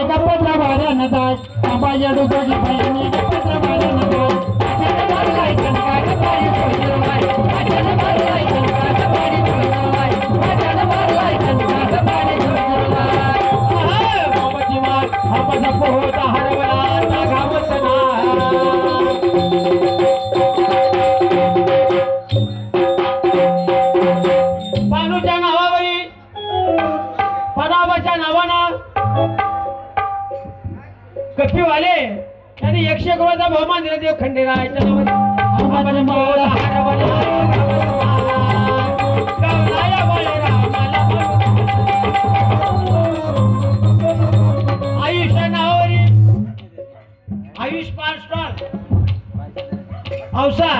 पत्र बारा नदाय आबाया डोकी बहिणी पत्र बारा नदाय अचानक मारलाय चंका पाणी सोडलाय अचानक मारलाय चंका पाणी सोडलाय अचानक मारलाय चंका पाणी सोडलाय बाबाजी मार बाबाचा पोहोता हरवला नागावत ना पानूच्या नावावरी पदाबाच्या नावानं कपीवाले त्यांनी 101 रुपयाचा बहुमान दिला देव खंडेरायाच्या नावाने बाबाचा पोहोता हरवला गावलाया बळरामाला आयुष नावावरी आयुष 5 स्टॉल औसा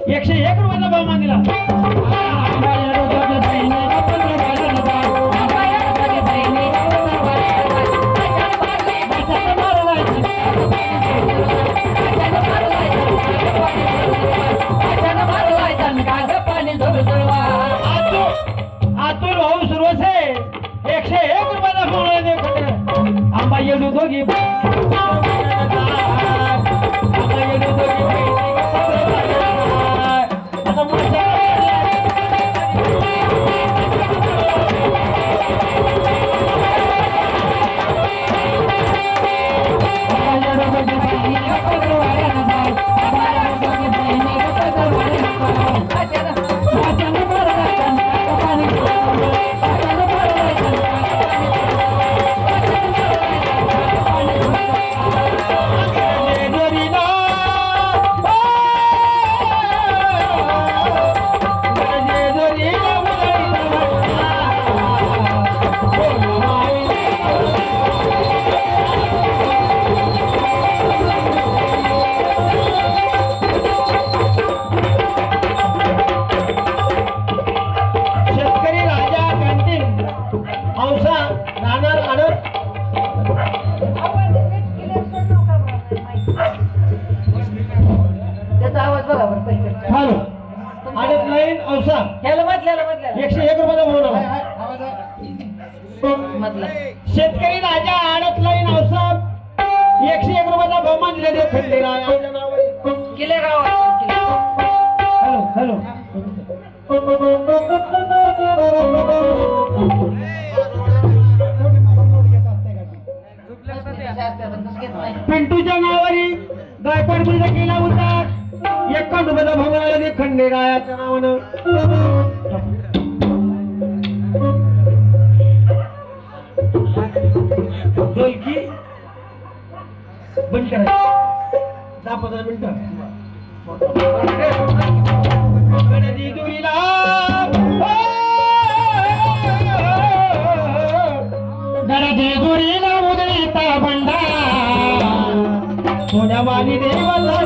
101 रुपयाचा बहुमान दिला आतुर भाऊ सुरवसे 101 रुपयाचा बहुमान देव खंडेराय आंबा येडू दोघी शेतकरी राजा आडत लाईन औसाब 101 रुपयाचा बहुमान दिला देव खंडेरायाच्या नावाने किलेगाव हॅलो हॅलो पिंटूच्या नावाने गायकवाड मुलगा केला होता 51 रुपयाचा बहुमान दिला देव खंडेरायाच्या नावानं ढोलकी बंद करायची 10-15 मिनिटं गणदी दुरीला गणदी दुरीला उदळीता बंडा सोन्यावानी देवाला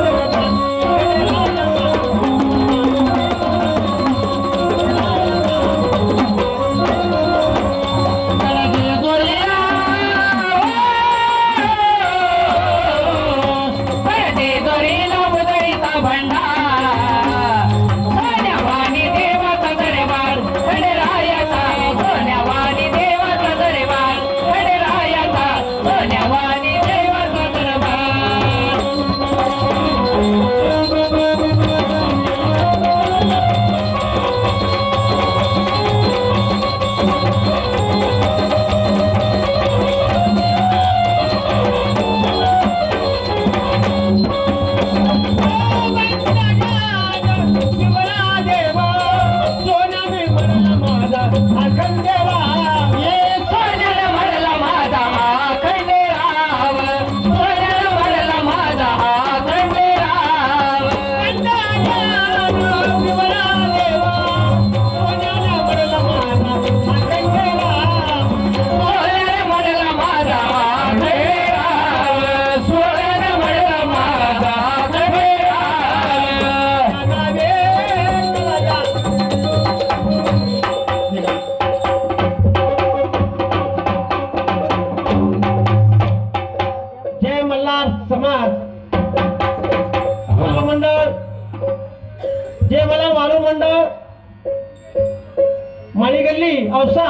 माळी गल्ली औसा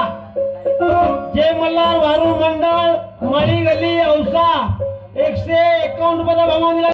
जय जय मल्हार वारू मंडळ मळी गल्ली औसा 151 रुपयाचा भाव दिला.